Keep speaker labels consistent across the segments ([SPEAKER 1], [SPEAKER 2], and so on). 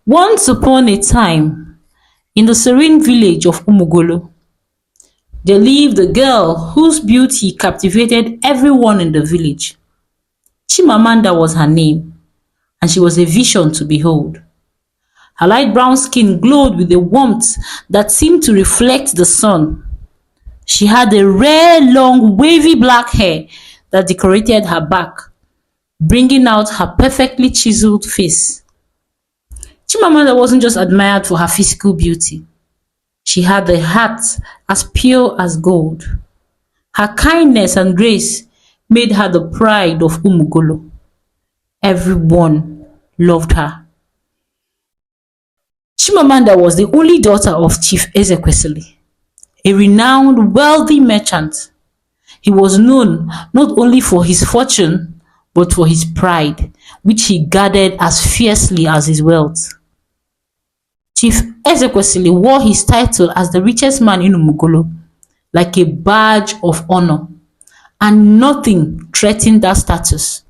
[SPEAKER 1] Once upon a time, in the serene village of Umugolo, there lived a girl whose beauty captivated everyone in the village. Chimamanda was her name, and she was a vision to behold. Her light brown skin glowed with a warmth that seemed to reflect the sun. She had a rare, long, wavy black hair that decorated her back, bringing out her perfectly chiseled face. Chimamanda wasn't just admired for her physical beauty. She had a heart as pure as gold. Her kindness and grace made her the pride of Umugolo. Everyone loved her. Chimamanda was the only daughter of Chief Ezekwesili, a renowned wealthy merchant. He was known not only for his fortune but for his pride, which he guarded as fiercely as his wealth. Chief Ezekwesili wore his title as the richest man in Umugolo like a badge of honor, and nothing threatened that status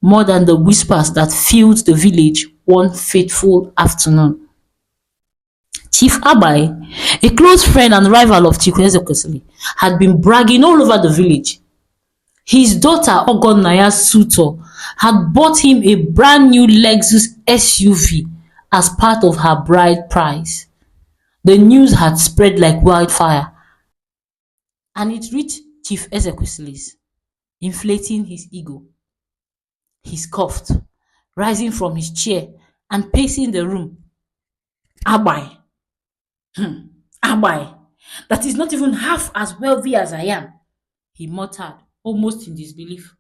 [SPEAKER 1] more than the whispers that filled the village one fateful afternoon. Chief Abai, a close friend and rival of Chief Ezekwesili, had been bragging all over the village. His daughter Ogonnaya's suitor had bought him a brand new Lexus SUV as part of her bride price. The news had spread like wildfire, and it reached Chief Ezekwesili's, inflating his ego. He scoffed, rising from his chair and pacing the room. Abai, Abai, that is not even half as wealthy as I am, he muttered, almost in disbelief.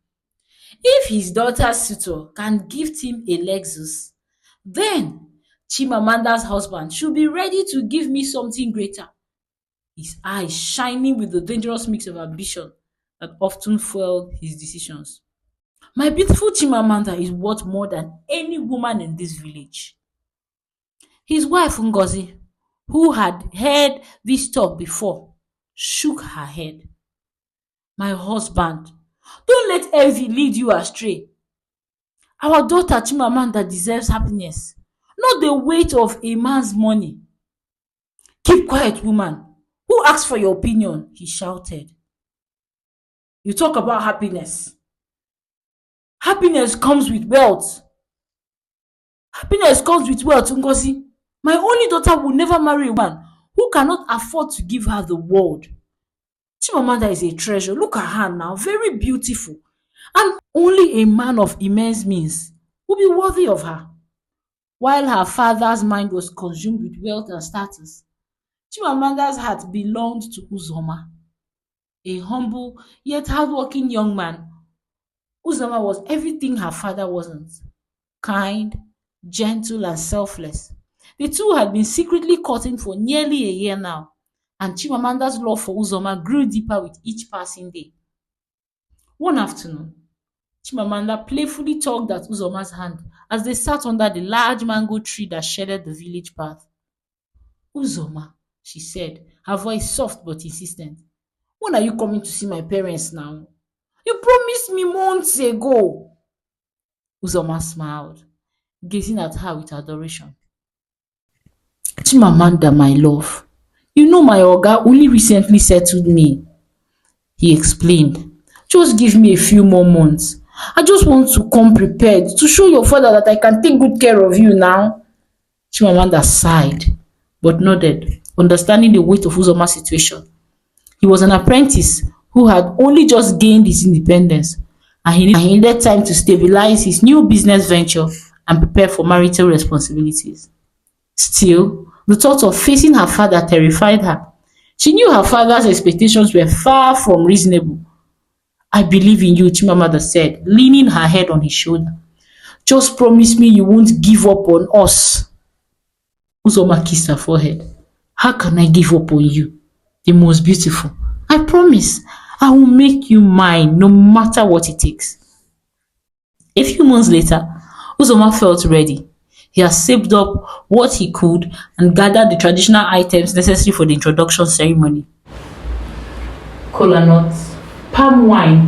[SPEAKER 1] If his daughter's suitor can gift him a Lexus, then Chimamanda's husband should be ready to give me something greater. His eyes shining with the dangerous mix of ambition that often fueled his decisions. My beautiful Chimamanda is worth more than any woman in this village. His wife Ngozi, who had heard this talk before, shook her head. My husband, don't let envy lead you astray. Our daughter Chimamanda deserves happiness, not the weight of a man's money. Keep quiet, woman. Who asked for your opinion? He shouted. You talk about happiness. Happiness comes with wealth. Happiness comes with wealth, Ngozi. My only daughter will never marry a man who cannot afford to give her the world. Chimamanda is a treasure. Look at her now, very beautiful. And only a man of immense means will be worthy of her. While her father's mind was consumed with wealth and status, Chimamanda's heart belonged to Uzoma, a humble yet hardworking young man. Uzoma was everything her father wasn't: kind, gentle, and selfless. The two had been secretly courting for nearly a year now, and Chimamanda's love for Uzoma grew deeper with each passing day. One afternoon, Chimamanda playfully tugged at Uzoma's hand as they sat under the large mango tree that shaded the village path. Uzoma, she said, her voice soft but insistent. When are you coming to see my parents now? You promised me months ago. Uzoma smiled, gazing at her with adoration. Chimamanda, my love, you know my oga only recently settled me, he explained. Just give me a few more months. I just want to come prepared to show your father that I can take good care of you now. Chimamanda sighed, but nodded, understanding the weight of Uzoma's situation. He was an apprentice who had only just gained his independence, and he needed time to stabilize his new business venture and prepare for marital responsibilities. Still, the thought of facing her father terrified her. She knew her father's expectations were far from reasonable. I believe in you, Chimamanda said, leaning her head on his shoulder. Just promise me you won't give up on us. Uzoma kissed her forehead. How can I give up on you? The most beautiful. I promise I will make you mine no matter what it takes. A few months later, Uzoma felt ready. He had saved up what he could and gathered the traditional items necessary for the introduction ceremony. Kola nuts, palm wine,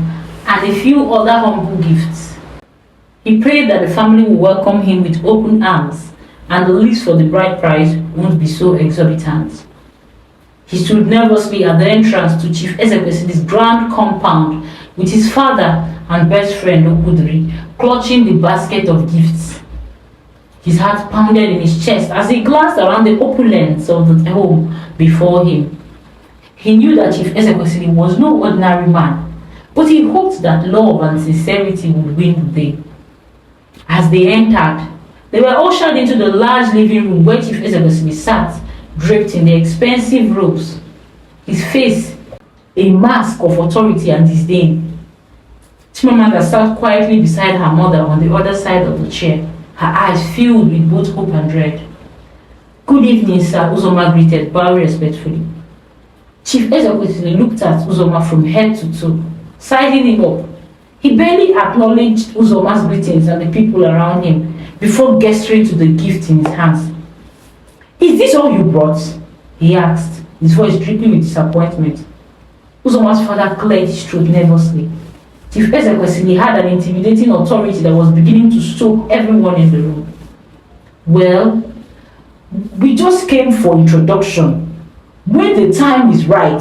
[SPEAKER 1] and a few other humble gifts. He prayed that the family would welcome him with open arms and the list for the bride price won't be so exorbitant. He stood nervously at the entrance to Chief Ezekwesili's grand compound with his father and best friend Okudri clutching the basket of gifts. His heart pounded in his chest as he glanced around the opulence of the home before him. He knew that Chief Ezekwesili was no ordinary man, but he hoped that love and sincerity would win the day. As they entered, they were ushered into the large living room where Chief Ezekwesili sat, draped in the expensive robes, his face a mask of authority and disdain. Chimamanda sat quietly beside her mother on the other side of the chair, her eyes filled with both hope and dread. "Good evening, sir," Uzoma greeted, bowing respectfully. Chief Ezekwesili looked at Uzoma from head to toe, sizing him up. He barely acknowledged Uzoma's greetings and the people around him before gesturing to the gift in his hands. "Is this all you brought?" he asked, his voice dripping with disappointment. Uzoma's father cleared his throat nervously. Chief Ezekwesili had an intimidating authority that was beginning to soak everyone in the room. "Well, we just came for introduction. When the time is right,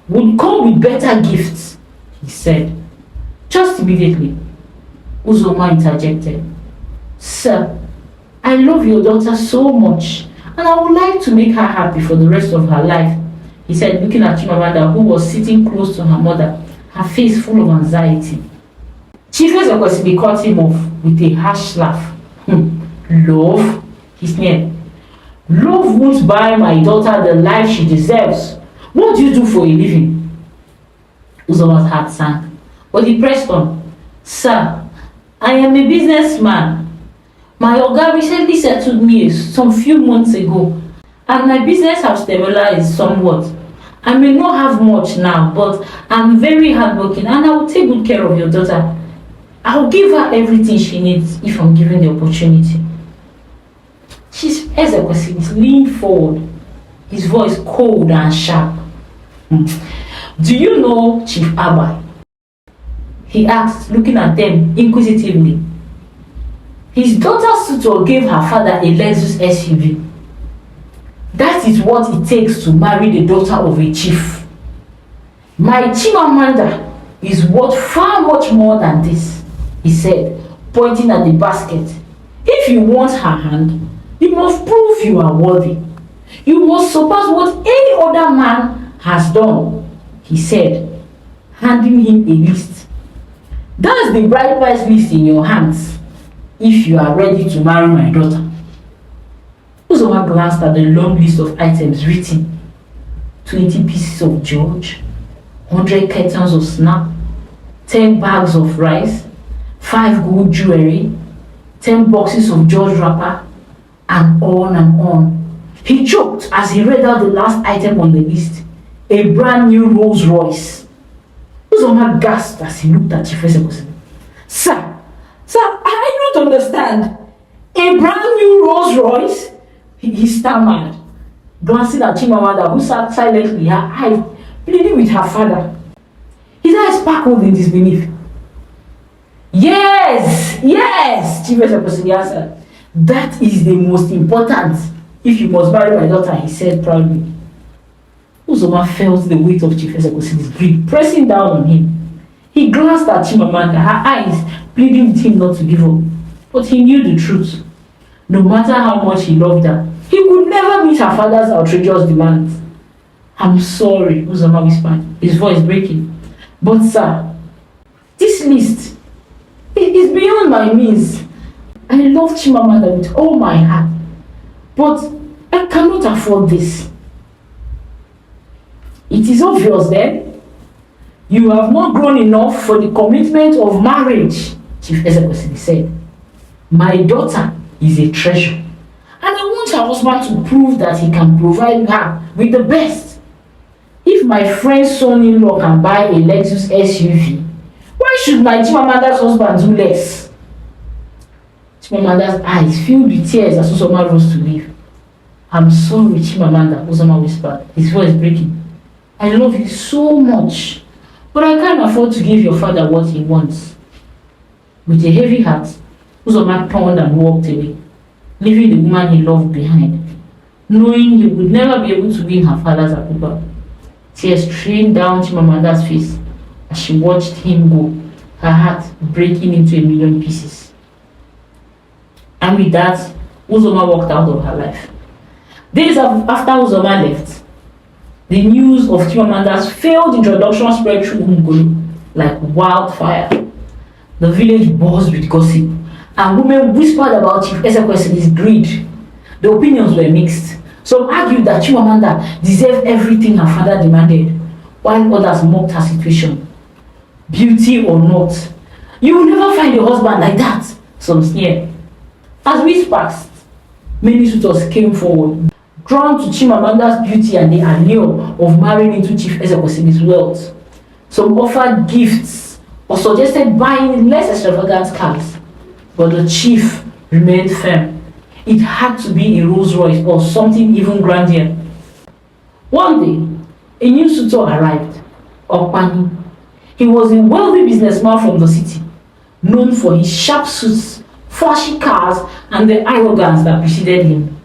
[SPEAKER 1] we'll come with better gifts," he said. Just immediately, Uzoma interjected. "Sir, I love your daughter so much, and I would like to make her happy for the rest of her life," he said, looking at Chimamanda, who was sitting close to her mother, her face full of anxiety. Chief Ezekwesili cut him off with a harsh laugh. "Love?" he sneered. "Love won't buy my daughter the life she deserves. What do you do for a living?" Uzoma's heart sank, but he pressed on. "Sir, I am a businessman. My oga recently settled me some few months ago, and my business has stabilized somewhat. I may not have much now, but I'm very hardworking and I will take good care of your daughter. I'll give her everything she needs if I'm given the opportunity." Chief Ezekwesili leaned forward, his voice cold and sharp. "Do you know Chief Abai?" he asked, looking at them inquisitively. His daughter's suitor gave her father a Lexus SUV. That is what it takes to marry the daughter of a chief. My Chimamanda is worth far much more than this, he said, pointing at the basket. If you want her hand, you must prove you are worthy. You must surpass what any other man has done, he said, handing him a list. That's the bride price list in your hands, if you are ready to marry my daughter. Uzoma glanced at the long list of items written. 20 pieces of George, 100 cartons of snap, 10 bags of rice, 5 gold jewelry, 10 boxes of George wrapper, and on and on. He choked as he read out the last item on the list, a brand new Rolls Royce. Uzoma gasped as he looked at Chief Ezekwesili. Sir, I don't understand. A brand new Rolls Royce? He stammered, glancing at Chimamanda, who sat silently, her eyes pleading with her father. His eyes sparkled in disbelief. Yes, Chief Ezekwesili answered. That is the most important, if you must marry my daughter, he said proudly. Uzoma felt the weight of Chief Ezekwesili's grief pressing down on him. He glanced at Chimamanda, her eyes pleading with him not to give up. But he knew the truth. No matter how much he loved her, he could never meet her father's outrageous demands. I'm sorry, Uzoma whispered, his voice breaking. But sir, this list is beyond my means. I love Chimamanda with all my heart, but I cannot afford this. It is obvious then, you have not grown enough for the commitment of marriage, Chief Ezekwesili said. My daughter is a treasure, and I want her husband to prove that he can provide her with the best. If my friend's son-in-law can buy a Lexus SUV, why should my Chimamanda's husband do less? Chimamanda's eyes filled with tears as Uzoma rose to leave. I'm sorry, Chimamanda, Uzoma whispered, his voice breaking. I love you so much, but I can't afford to give your father what he wants. With a heavy heart, Uzoma turned and walked away. leaving the woman he loved behind, knowing he would never be able to win her father's approval. Tears streamed down Chimamanda's face as she watched him go, her heart breaking into a million pieces. And with that, Uzoma walked out of her life. Days after Uzoma left, the news of Chimamanda's failed introduction spread through Ngolo like wildfire. The village buzzed with gossip, and women whispered about Chief Ezekwesili's greed. The opinions were mixed. Some argued that Chimamanda deserved everything her father demanded, while others mocked her situation. Beauty or not, you will never find a husband like that, some sneered. As weeks passed, many suitors came forward, drawn to Chimamanda's beauty and the allure of marrying into Chief Ezekwesili's wealth. Some offered gifts or suggested buying less extravagant cars, but the chief remained firm. It had to be a Rolls Royce or something even grander. One day, a new suitor arrived, Okpani. He was a wealthy businessman from the city, known for his sharp suits, flashy cars, and the arrogance that preceded him.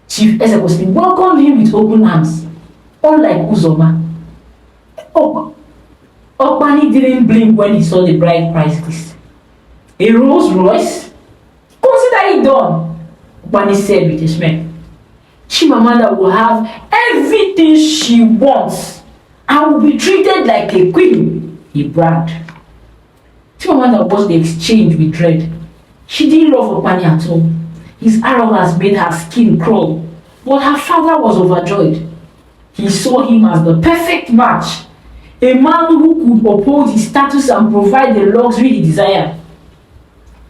[SPEAKER 1] Chief Ezekwesili welcomed him with open arms, unlike Uzoma. Okpani didn't blink when he saw the bride price list. A Rolls Royce? Consider it done, Okpani said with a smile. Chimamanda will have everything she wants and will be treated like a queen, he bragged. Chimamanda watched the exchange with dread. She didn't love Okpani at all. His arrogance made her skin crawl, but her father was overjoyed. He saw him as the perfect match, a man who could uphold his status and provide the luxury he desired.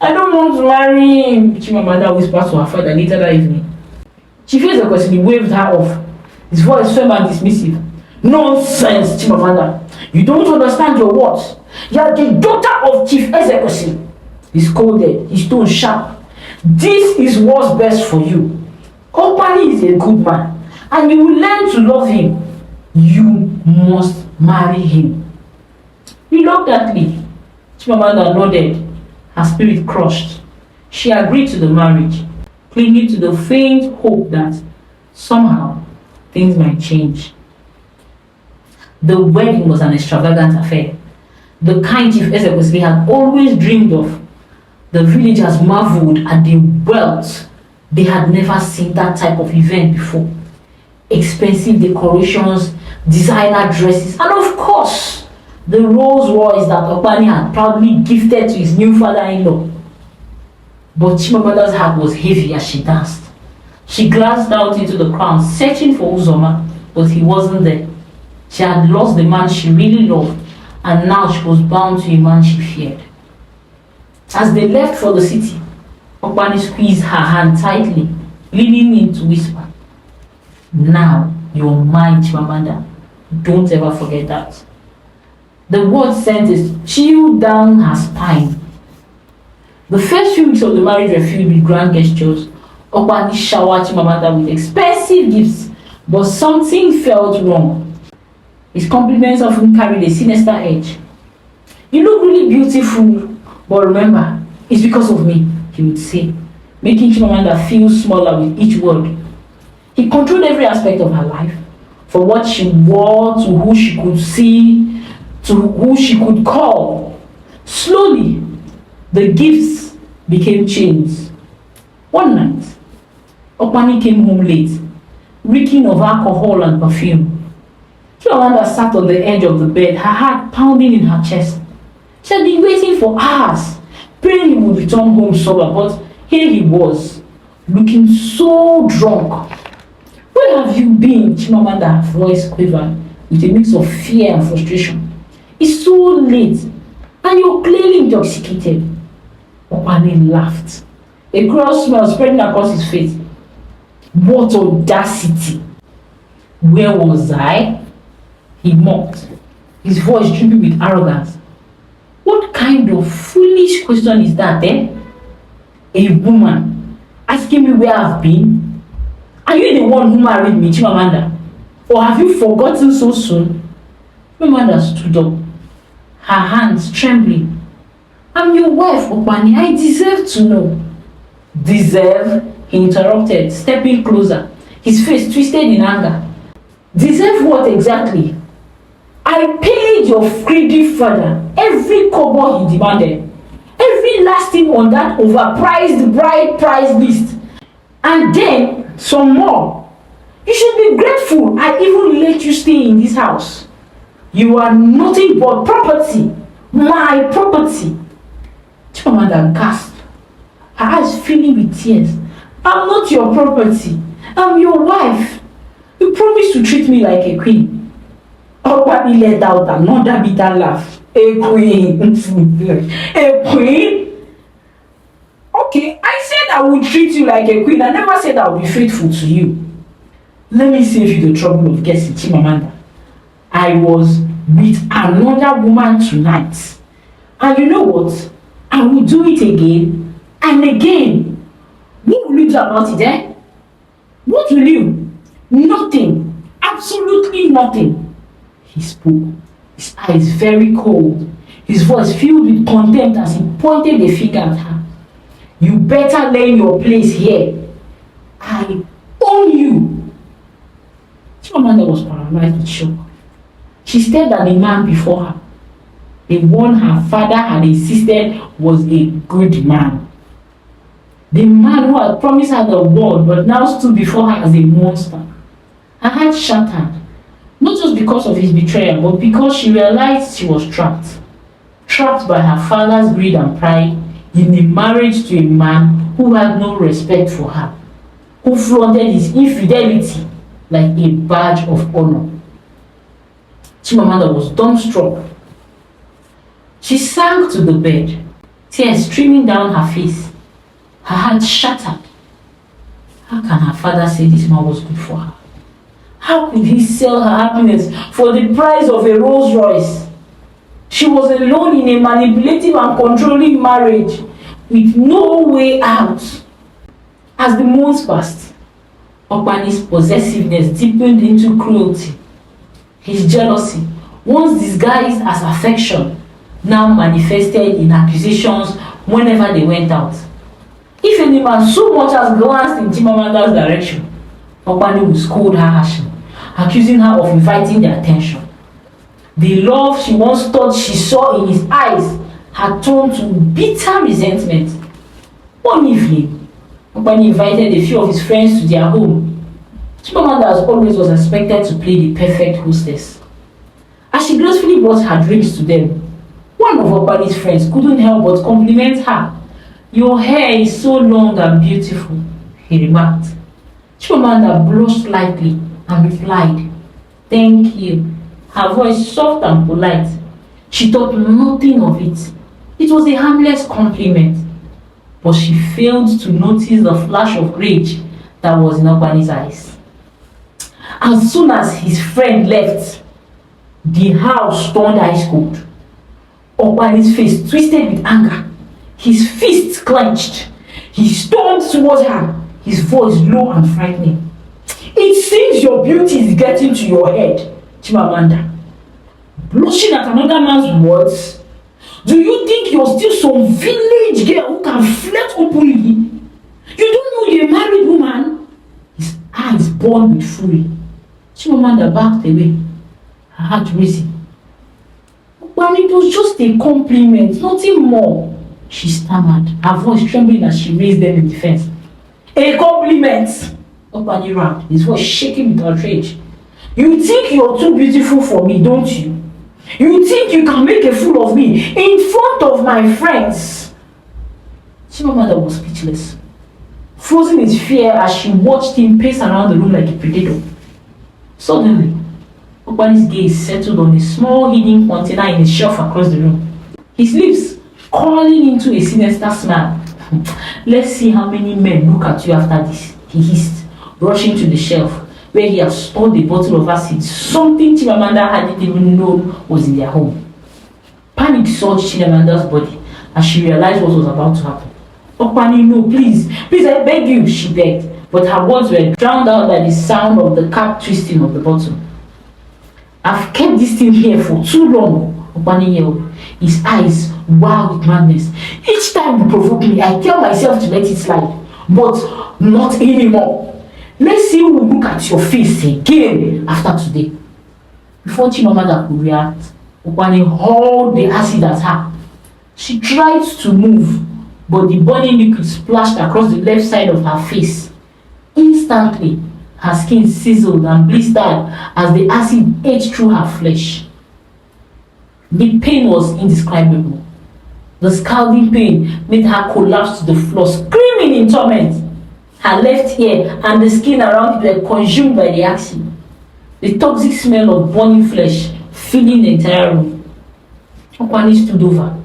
[SPEAKER 1] I don't want to marry him, Chimamanda whispered to her father later that evening. Chief Ezekwesili waved her off, his voice firm and dismissive. Nonsense, Chimamanda. You don't understand your words. You are the daughter of Chief Ezekwesili. He scolded, his tone sharp. This is what's best for you. Okpani is a good man, and you will learn to love him. You must marry him. Reluctantly, Chimamanda nodded, her spirit crushed. She agreed to the marriage, clinging to the faint hope that somehow things might change. The wedding was an extravagant affair, the kind Chief Ezekwesili had always dreamed of. The villagers marveled at the wealth. They had never seen that type of event before. Expensive decorations, designer dresses, and of course, the Rolls Royce that Okpani had proudly gifted to his new father-in-law. But Chimamanda's heart was heavy as she danced. She glanced out into the crowd, searching for Uzoma, but he wasn't there. She had lost the man she really loved, and now she was bound to a man she feared. As they left for the city, Okpani squeezed her hand tightly, leaning in to whisper, "Now you're mine, Chimamanda. Don't ever forget that." The word sent a chill down her spine. The first few weeks of the marriage were filled with grand gestures. Okpani showered Chimamanda with expensive gifts, but something felt wrong. His compliments often carried a sinister edge. "You look really beautiful, but remember, it's because of me," he would say, making Chimamanda feel smaller with each word. He controlled every aspect of her life, from what she wore to who she could see to who she could call. Slowly, the gifts became chains. One night, Okpani came home late, reeking of alcohol and perfume. Chimamanda sat on the edge of the bed, her heart pounding in her chest. She had been waiting for hours, praying he would return home sober, but here he was, looking so drunk. "Where have you been?" Chimamanda's voice quivered with a mix of fear and frustration. "It's so late, and you're clearly intoxicated." Okpani laughed, a cruel smile spreading across his face. "What audacity! Where was I?" he mocked, his voice dripping with arrogance. "What kind of foolish question is that, eh? A woman asking me where I've been? Are you the one who married me, Chimamanda? Or have you forgotten so soon?" Chimamanda stood up, her hands trembling. "I'm your wife, Okpani. I deserve to know." "Deserve? he interrupted, stepping closer, his face twisted in anger. Deserve what exactly? I paid your greedy father every kobo he demanded, every last thing on that overpriced bride price list, and then some more. You should be grateful I even let you stay in this house. You are nothing but property, my property. Chimamanda gasped, her eyes filling with tears. I'm not your property. I'm your wife. You promised to treat me like a queen. Okpani let out another bitter laugh. A queen. A queen? Okay, I said I would treat you like a queen. I never said I would be faithful to you. Let me save you the trouble of guessing, Chimamanda. I was with another woman tonight. And you know what? I will do it again and again. What will you do about it, eh? What will you? Nothing. Absolutely nothing. He spoke, his eyes very cold, his voice filled with contempt as he pointed a finger at her. You better learn your place here. I own you. Chimamanda was paralyzed with shock. She stared at the man before her, the one her father had insisted was a good man. The man who had promised her the world but now stood before her as a monster. Her heart shattered, not just because of his betrayal, but because she realized she was trapped. Trapped by her father's greed and pride in a marriage to a man who had no respect for her, who flaunted his infidelity like a badge of honor. Chimamanda was dumbstruck. She sank to the bed, tears streaming down her face. Her heart shattered. How can her father say this man was good for her? How could he sell her happiness for the price of a Rolls Royce? She was alone in a manipulative and controlling marriage with no way out. As the months passed, Okpani's possessiveness deepened into cruelty. His jealousy, once disguised as affection, now manifested in accusations whenever they went out. If any man so much as glanced in Chimamanda's direction, Okpani would scold her harshly, accusing her of inviting their attention. The love she once thought she saw in his eyes had turned to bitter resentment. One evening, Okpani invited a few of his friends to their home. Chimamanda, as always, was expected to play the perfect hostess. As she gracefully brought her drinks to them, one of Okpani's friends couldn't help but compliment her. Your hair is so long and beautiful, he remarked. Chimamanda blushed slightly and replied, Thank you. Her voice soft and polite. She thought nothing of it. It was a harmless compliment. But she failed to notice the flash of rage that was in Okpani's eyes. As soon as his friend left, the house turned ice cold. Okpani's face twisted with anger. His fists clenched. He stormed towards her, his voice low and frightening. It seems your beauty is getting to your head, Chimamanda. Blushing at another man's words? Do you think you're still some village girl who can flirt openly? You don't know you're a married woman? His eyes burned with fury. Chimamanda backed away, her heart racing. But it was just a compliment, nothing more, she stammered, her voice trembling as she raised them in defense. A compliment! Okpani roared, his voice shaking with outrage. You think you're too beautiful for me, don't you? You think you can make a fool of me in front of my friends? Chimamanda was speechless, frozen in fear as she watched him pace around the room like a predator. Suddenly, Okpani's gaze settled on a small hidden container in a shelf across the room. His lips curling into a sinister smile. Let's see how many men look at you after this, he hissed, rushing to the shelf where he had stored a bottle of acid, something Chimamanda hadn't even known was in their home. Panic surged Chimamanda's body as she realized what was about to happen. Okpani, no, please, I beg you, she begged, but her words were drowned out by the sound of the cap twisting of the bottle. I've kept this thing here for too long, Okpani yelled, his eyes wild with madness. Each time you provoke me, I tell myself to let it slide. but not anymore. Let's see who will look at your face again after today. Before Chimamanda could react, Okpani hurled the acid at her. She tried to move, but the burning liquid splashed across the left side of her face. Instantly, her skin sizzled and blistered as the acid ate through her flesh. The pain was indescribable. The scalding pain made her collapse to the floor, screaming in torment. Her left ear and the skin around it were consumed by the acid. The toxic smell of burning flesh filling the entire room. Okpani stood over,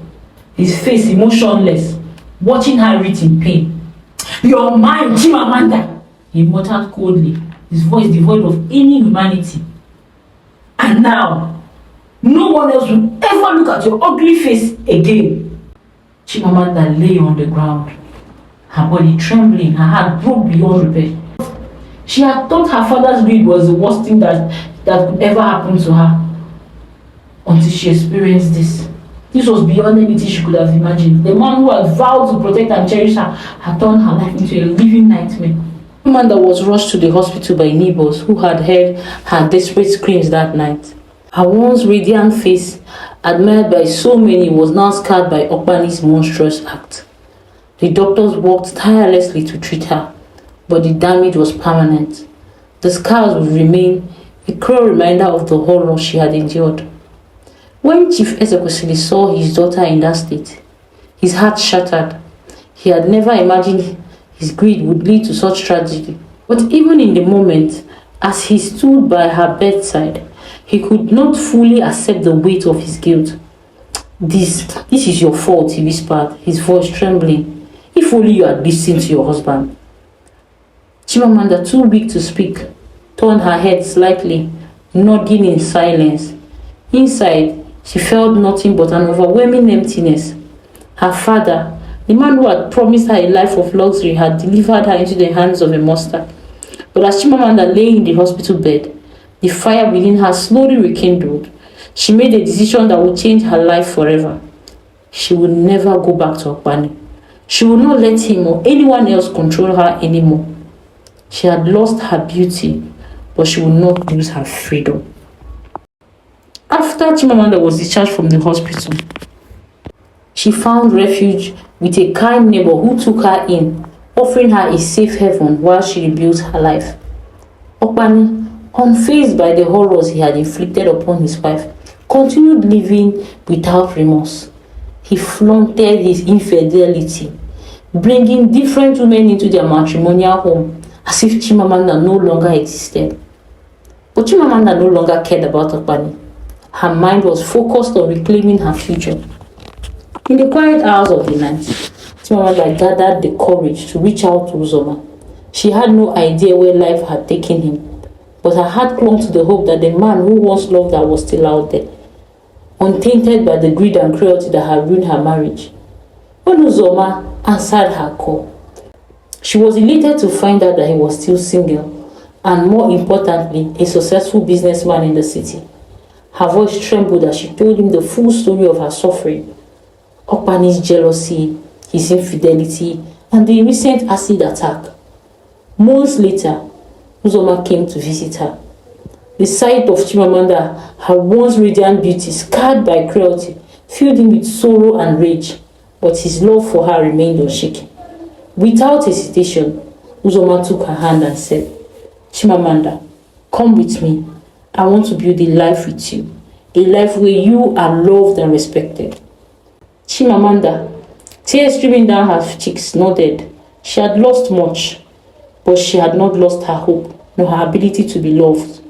[SPEAKER 1] his face emotionless, watching her writhe in pain. "You're mine, Chimamanda," he muttered coldly, his voice devoid of any humanity. "And now, no one else will ever look at your ugly face again." Chimamanda lay on the ground, her body trembling, her heart broke beyond repair. She had thought her father's greed was the worst thing that could ever happen to her, until she experienced this. This was beyond anything she could have imagined. The man who had vowed to protect and cherish her had turned her life into a living nightmare. Chimamanda was rushed to the hospital by neighbors who had heard her desperate screams that night. Her once radiant face, admired by so many, was now scarred by Okpani's monstrous act. The doctors worked tirelessly to treat her, but the damage was permanent. The scars would remain, a cruel reminder of the horror she had endured. When Chief Ezekwesili saw his daughter in that state, his heart shattered. He had never imagined his greed would lead to such tragedy. But even in the moment, as he stood by her bedside, he could not fully accept the weight of his guilt. This is your fault," he whispered, his voice trembling. "If only you had listened to your husband." Chimamanda, too weak to speak, turned her head slightly, nodding in silence. Inside, she felt nothing but an overwhelming emptiness. Her father, the man who had promised her a life of luxury, had delivered her into the hands of a monster. But as Chimamanda lay in the hospital bed, the fire within her slowly rekindled. She made a decision that would change her life forever. She would never go back to Okpani. She would not let him or anyone else control her anymore. She had lost her beauty, but she would not lose her freedom. After Chimamanda was discharged from the hospital, she found refuge with a kind neighbor who took her in, offering her a safe haven while she rebuilt her life. Okpani, unfazed by the horrors he had inflicted upon his wife, continued living without remorse. He flaunted his infidelity, bringing different women into their matrimonial home as if Chimamanda no longer existed. But Chimamanda no longer cared about Okpani. Her mind was focused on reclaiming her future. In the quiet hours of the night, Chimamanda gathered the courage to reach out to Uzoma. She had no idea where life had taken him, but her heart clung to the hope that the man who once loved her was still out there, untainted by the greed and cruelty that had ruined her marriage. When Uzoma answered her call, she was elated to find out that he was still single, and more importantly, a successful businessman in the city. Her voice trembled as she told him the full story of her suffering, Okpani's jealousy, his infidelity, and the recent acid attack. Months later, Uzoma came to visit her. The sight of Chimamanda, her once radiant beauty scarred by cruelty, filled him with sorrow and rage, but his love for her remained unshaken. Without hesitation, Uzoma took her hand and said, "Chimamanda, come with me. I want to build a life with you, a life where you are loved and respected." Chimamanda, tears streaming down her cheeks, nodded. She had lost much, but she had not lost her hope, nor her ability to be loved.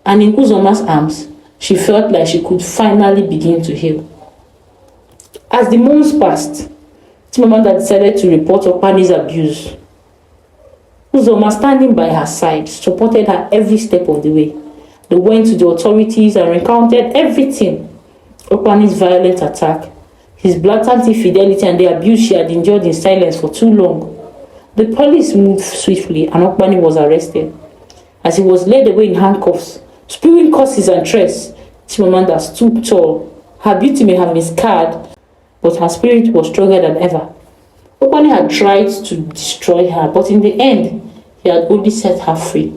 [SPEAKER 1] And in Uzoma's arms, she felt like she could finally begin to heal. As the months passed, Chimamanda decided to report Okpani's abuse. Uzoma, standing by her side, supported her every step of the way. They went to the authorities and recounted everything: Okpani's violent attack, his blatant infidelity, and the abuse she had endured in silence for too long. The police moved swiftly and Okpani was arrested. As he was led away in handcuffs, spewing curses and threats, Chimamanda stood tall. Her beauty may have been scarred, but her spirit was stronger than ever. Okpani had tried to destroy her, but in the end, he had only set her free.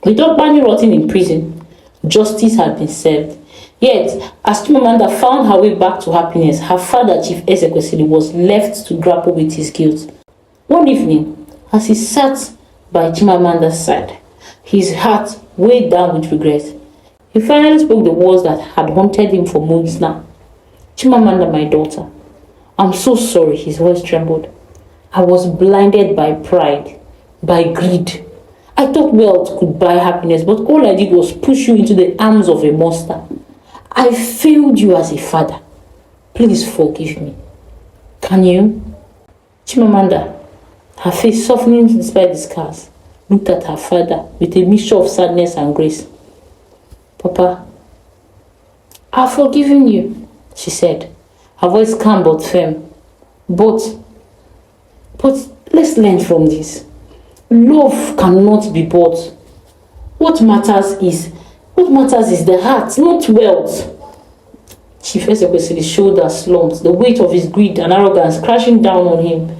[SPEAKER 1] With Okpani rotting in prison, justice had been served. Yet, as Chimamanda found her way back to happiness, her father, Chief Ezekwesili, was left to grapple with his guilt. One evening, as he sat by Chimamanda's side, his heart weighed down with regret, he finally spoke the words that had haunted him for months now. "Chimamanda, my daughter, I'm so sorry," his voice trembled. "I was blinded by pride, by greed. I thought wealth could buy happiness, but all I did was push you into the arms of a monster. I failed you as a father. Please forgive me. Can you?" Chimamanda, her face softening despite the scars, looked at her father with a mixture of sadness and grace. "Papa, I've forgiven you," she said, her voice calm but firm. But let's learn from this. Love cannot be bought. What matters is the heart, not wealth." Chief Ezekwesili's shoulders slumped, the weight of his greed and arrogance crashing down on him.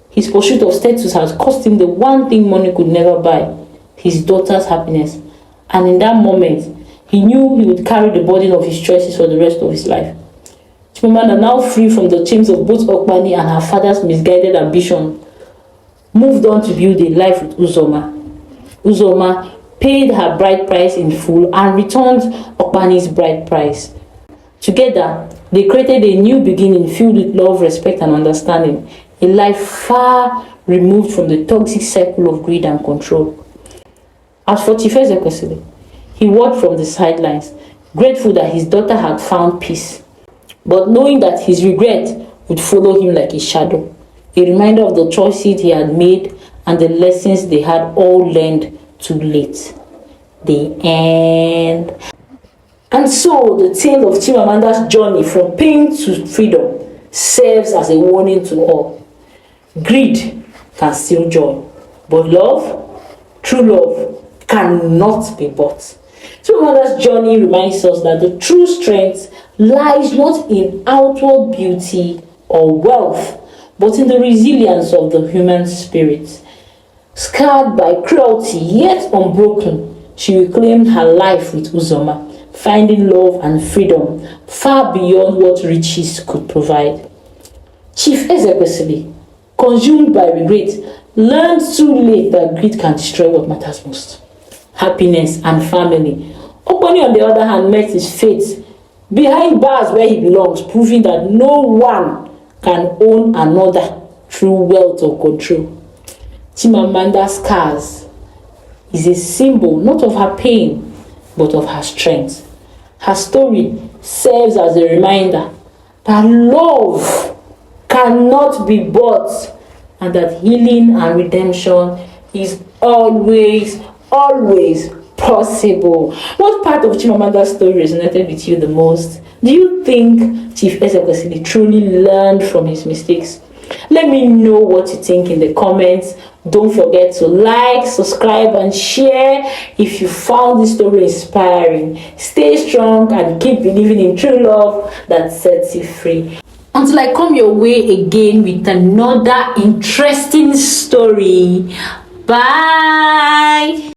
[SPEAKER 1] His pursuit of status had cost him the one thing money could never buy, his daughter's happiness. And in that moment, he knew he would carry the burden of his choices for the rest of his life. Chimamanda, now free from the chains of both Okpani and her father's misguided ambition, moved on to build a life with Uzoma. Uzoma paid her bride price in full and returned Okpani's bride price. Together, they created a new beginning filled with love, respect, and understanding, a life far removed from the toxic circle of greed and control. As for Chief Ezekwesili, he watched from the sidelines, grateful that his daughter had found peace, but knowing that his regret would follow him like a shadow, a reminder of the choices he had made and the lessons they had all learned too late. The end. And so, the tale of Chimamanda's journey from pain to freedom serves as a warning to all. Greed can steal joy, but love, true love, cannot be bought. Chimamanda's journey reminds us that the true strength lies not in outward beauty or wealth, but in the resilience of the human spirit. Scarred by cruelty, yet unbroken, she reclaimed her life with Uzoma, finding love and freedom far beyond what riches could provide. Chief Ezekwesili, consumed by regret, learned too late that greed can destroy what matters most: happiness and family. Okpani, on the other hand, met his fate behind bars where he belongs, proving that no one can own another through wealth or control. Chimamanda's scars is a symbol not of her pain, but of her strength. Her story serves as a reminder that love cannot be bought and that healing and redemption is always possible. What part of Chimamanda's story resonated with you the most? Do you think Chief Ezekwesili truly learned from his mistakes? Let me know what you think in the comments. Don't forget to like, subscribe, and share if you found this story inspiring. Stay strong and keep believing in true love that sets you free. Until I come your way again with another interesting story. Bye.